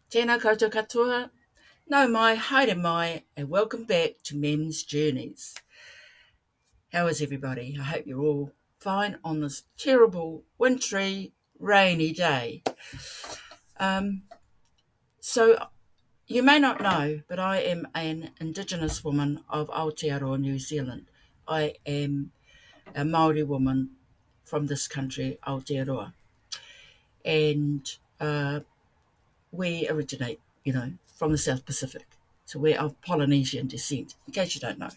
Tēnā koutou katoa, nau mai, haere mai, and welcome back to Mem's Journeys. How is everybody? I hope you're all fine on this terrible, wintry, rainy day. So you may not know, but I am an indigenous woman of Aotearoa, New Zealand. I am a Maori woman from this country, Aotearoa. And we originate, from the South Pacific. So we're of Polynesian descent, in case you don't know.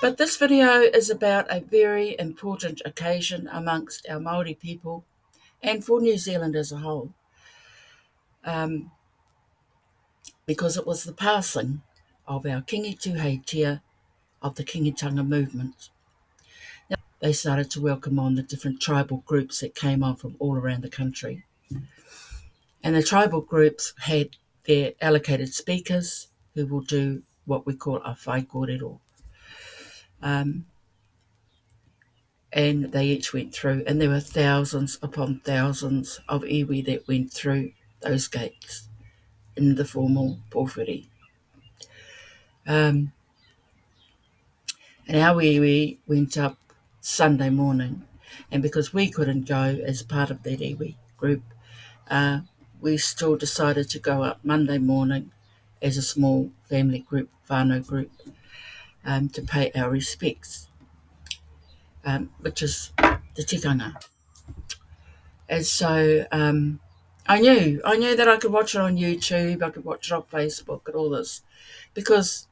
But this video is about a very important occasion amongst our Maori people and for New Zealand as a whole, because it was the passing of our King Tuheitia of the Kingitanga movement. Now, they started to welcome on the different tribal groups that came on from all around the country. And the tribal groups had their allocated speakers who will do what we call a whai kōrero. And they each went through, and there were thousands upon thousands of iwi that went through those gates in the formal pōwhiri. And our iwi went up Sunday morning, and because we couldn't go as part of that iwi group, we still decided to go up Monday morning as a small family group, whānau group, to pay our respects, which is the tikanga. And so I knew that I could watch it on YouTube, I could watch it on Facebook and all this, because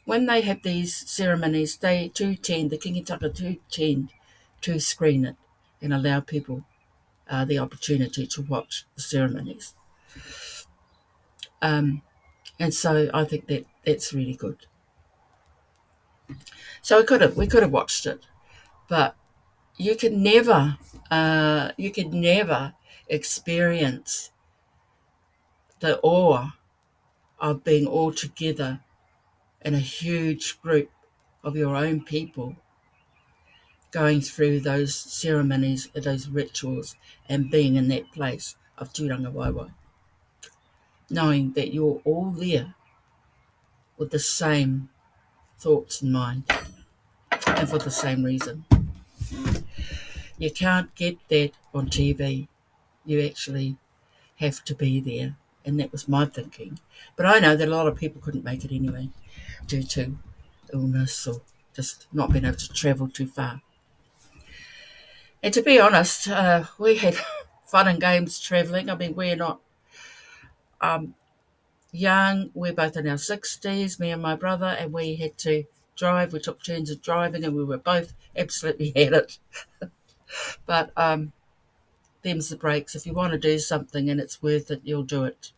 when they have these ceremonies, they do tend, the Kingitanga do tend to screen it and allow people the opportunity to watch the ceremonies. And so I think that that's really good. So we could have watched it, but you can never experience the awe of being all together in a huge group of your own people going through those ceremonies, those rituals, and being in that place of Turangawaewae, knowing that you're all there with the same thoughts in mind and for the same reason. You can't get that on TV. You actually have to be there, and that was my thinking. But I know that a lot of people couldn't make it anyway due to illness or just not being able to travel too far. And to be honest, we had fun and games travelling. I mean, we're not young. We're both in our 60s, me and my brother, and we had to drive. We took turns of driving, and we were both absolutely had it. But them's the breaks. If you want to do something and it's worth it, you'll do it.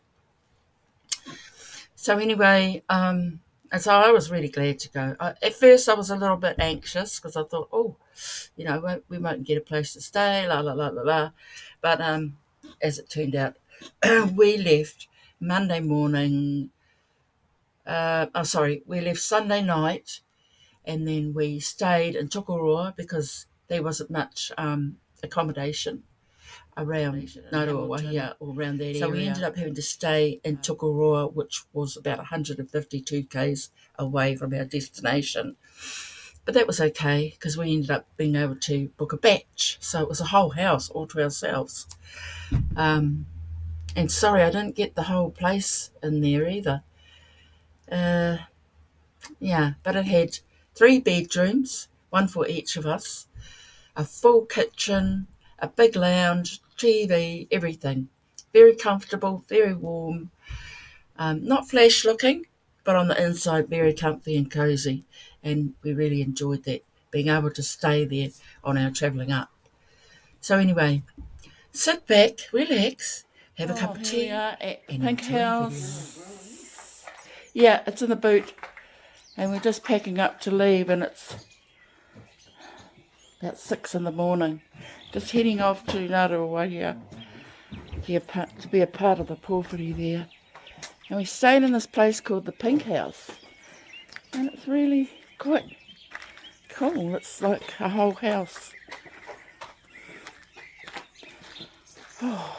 So anyway, and so I was really glad to go. At first I was a little bit anxious because I thought, we won't get a place to stay, la la la la la. But as it turned out, we left Monday morning. We left Sunday night, and then we stayed in Tokoroa because there wasn't much accommodation around Naruawahia or around that area. So we ended up having to stay in Tokoroa, which was about 152 k's away from our destination. But that was okay because we ended up being able to book a batch. So it was a whole house all to ourselves. And sorry, I didn't get the whole place in there either. But it had 3 bedrooms, one for each of us, a full kitchen, a big lounge, TV, everything. Very comfortable, very warm, not flash looking, but on the inside very comfy and cosy. And we really enjoyed that, being able to stay there on our travelling up. So anyway, sit back, relax, have a cup of tea. Here we are at the Pink House. Yeah, it's in the boot. And we're just packing up to leave, and it's about 6 in the morning. Just heading off to Naruawahia to be a part of the pōwhiri there. And we stayed in this place called the Pink House. And it's really quite cool. It's like a whole house. Oh.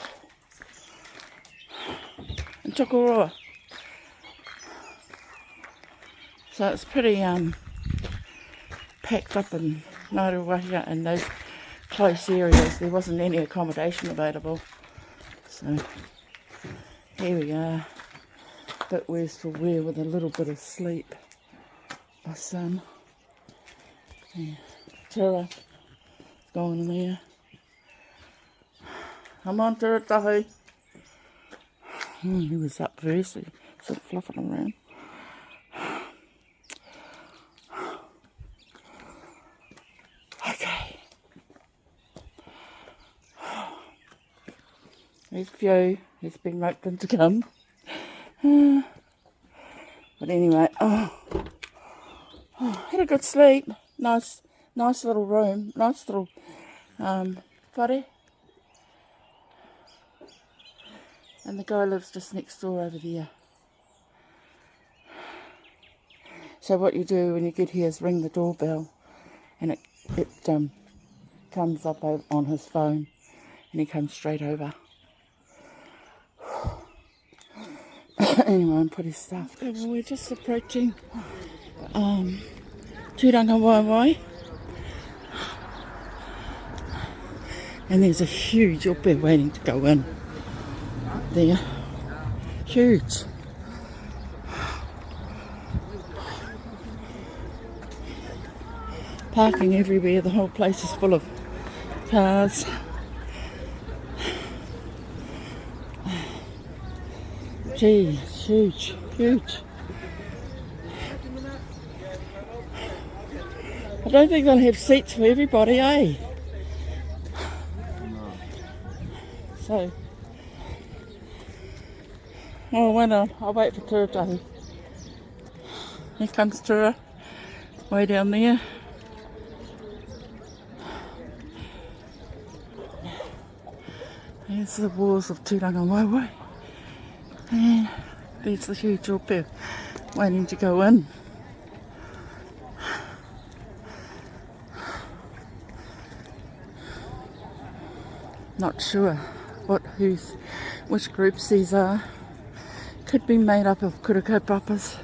Chokoroa. So it's pretty packed up in Ngāruawāhia and those close areas. There wasn't any accommodation available. So here we are. A bit worse for wear with a little bit of sleep. My son. Yeah. Tura. Going there. Come on, Tura Tahi. He was up first, sort of fluffing around. Okay. There's Fio. He's been roped in to come. But anyway, had a good sleep. Nice little room. Nice little whare. And the guy lives just next door over there. So what you do when you get here is ring the doorbell, and it comes up on his phone, and he comes straight over. Anyway, I'm pretty stuffed. Okay, well, we're just approaching Turangawaewae. And there's a huge ope waiting to go in. There. Huge. Parking everywhere. The whole place is full of cars. Gee, huge, huge. I don't think they'll have seats for everybody, eh? So, oh, why not? I'll wait for Tura Tahi. Here comes Tura, way down there. Here's the walls of Turangawaewae. And there's the huge ope waiting to go in. Not sure which groups these are. Could be made up of kurukaupapas.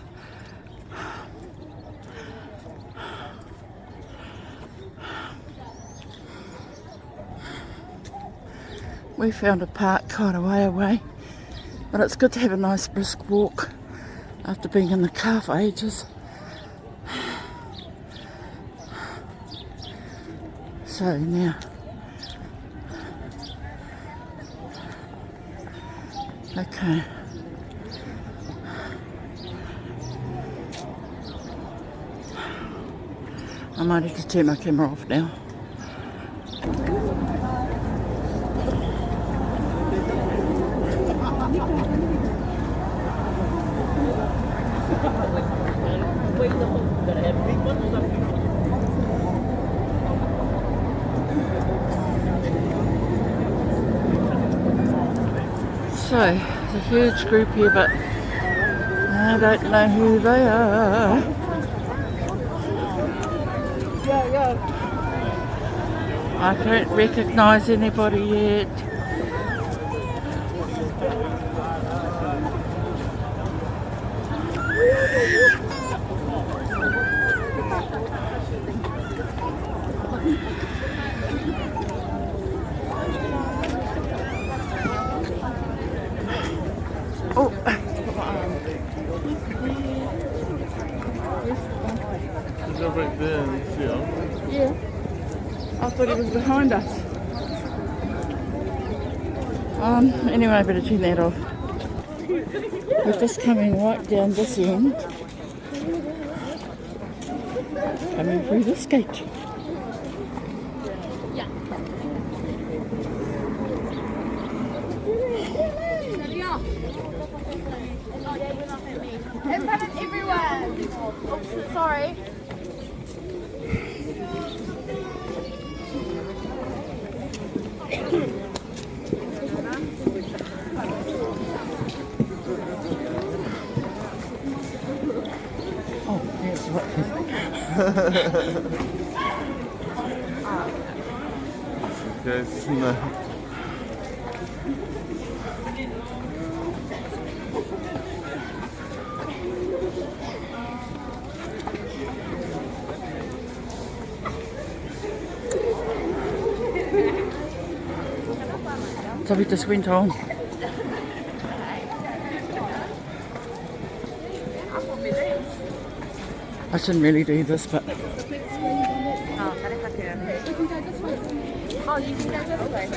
We found a park quite a way away, but it's good to have a nice brisk walk after being in the car for ages. So now, okay. I might have to turn my camera off now. So, there's a huge group here, but I don't know who they are. I can't recognise anybody yet. Oh, is that right there? Yeah. I thought he was behind us. Anyway, I better turn that off. We're just coming right down this end. Coming through this gate. Everywhere. Oops, sorry. Oh, yes, right. Guys, no. So we just went on. I shouldn't really do this, but Oh, you can go this way.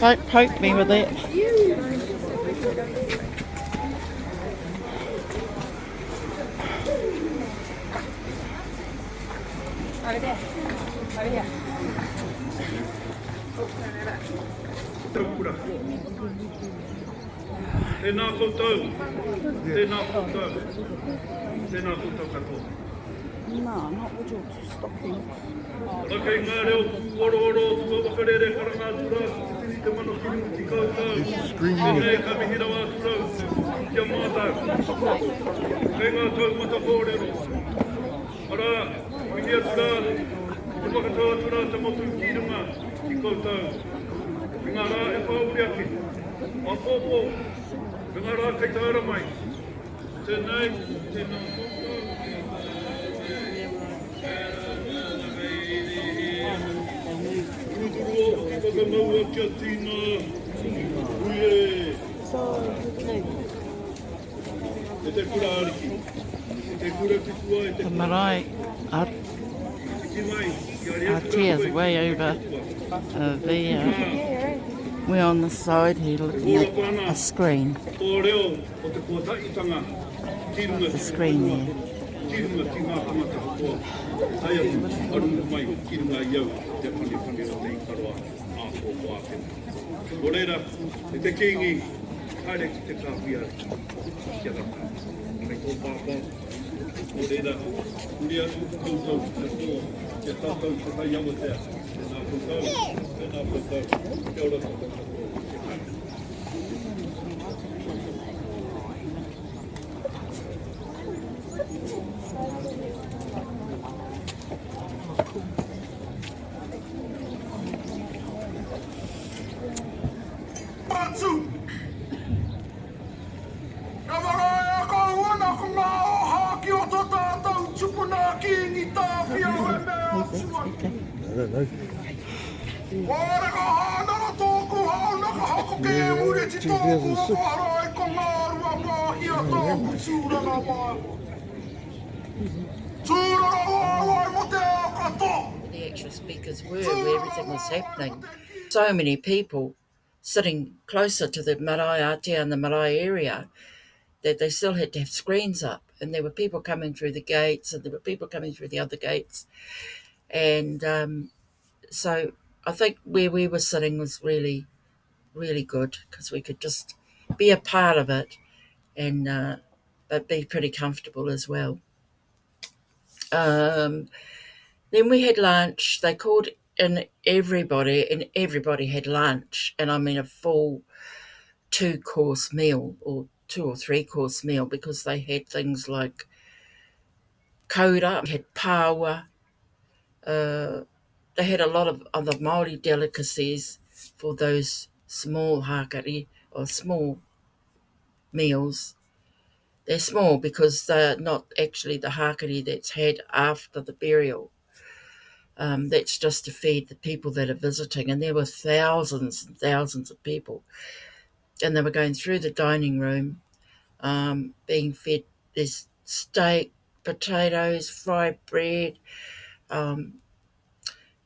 don't poke me with that. Over there. Over here. Tēnā koutou. Tēnā koutou. Tēnā koutou katoa. No, not with your stocking. Rakei ngā reo oro tua wakarere karanga tura. Tini te mano kiri ki koutou. Tēnei ka mihira wā turau. Kia mātau. Kei ngā tau mata kōrero. Ara, minia tura. Te wakatoa tura te motu ki runga ki koutou. Ngā rā e pāuri ake. A pōpō. Ngā rā kei tāra mai. Tēnei, tēnā koutou. Kukuro, whakamaua kia tīna. Uie. E te kura ariki. E te kura ki kua e te The marae ki mai. Aotea's way over there. We're on the side here looking at a screen. Tō reo o te kōtaitanga. The screen there. Kirunga ki ngā tangata katoa. Tai atu, arunga mai, kirunga iau, te pani rate i karoa, a kōko āpena. O reira, e te Kiingi, haere ki te kāwhia, kia rata. Kei tō pāpā, o reira, uri atu koutou, katoa, kia tātou, te tai awatea. Tēnā koutou, kia ora koutou katoa. The actual speakers were, where everything was happening. So many people sitting closer to the marae Aotea and the marae area that they still had to have screens up, and there were people coming through the gates and there were people coming through the other gates, and so I think where we were sitting was really, really good because we could just be a part of it and but be pretty comfortable as well. Then we had lunch. They called in everybody, and everybody had lunch, and I mean a full 2-course meal or 2 or 3-course meal, because they had things like koura, had paua, they had a lot of other Maori delicacies for those small hakari or small meals. They're small because they're not actually the hakari that's had after the burial. That's just to feed the people that are visiting, and there were thousands and thousands of people, and they were going through the dining room, being fed this steak, potatoes, fried bread,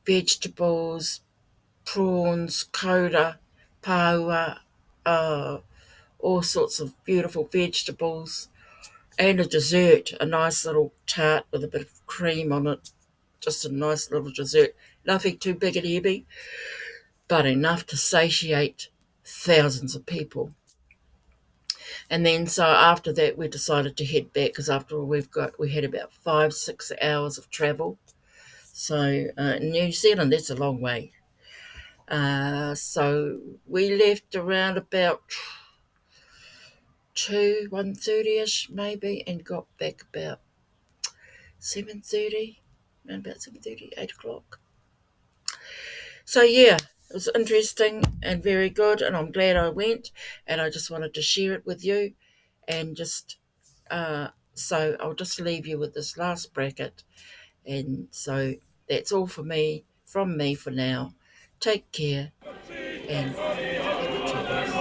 vegetables, prawns, koura, paua, all sorts of beautiful vegetables, and a dessert, a nice little tart with a bit of cream on it, just a nice little dessert. Nothing too big and heavy, but enough to satiate thousands of people. And then so after that we decided to head back, because after all we had about 5-6 hours of travel. So New Zealand, that's a long way. So we left around about 1:30ish maybe, and got back about 7:30, around about 7:30, 8 o'clock. So yeah, it was interesting and very good, and I'm glad I went, and I just wanted to share it with you and just So I'll just leave you with this last bracket. And so that's all from me for now. Take care and happy travels.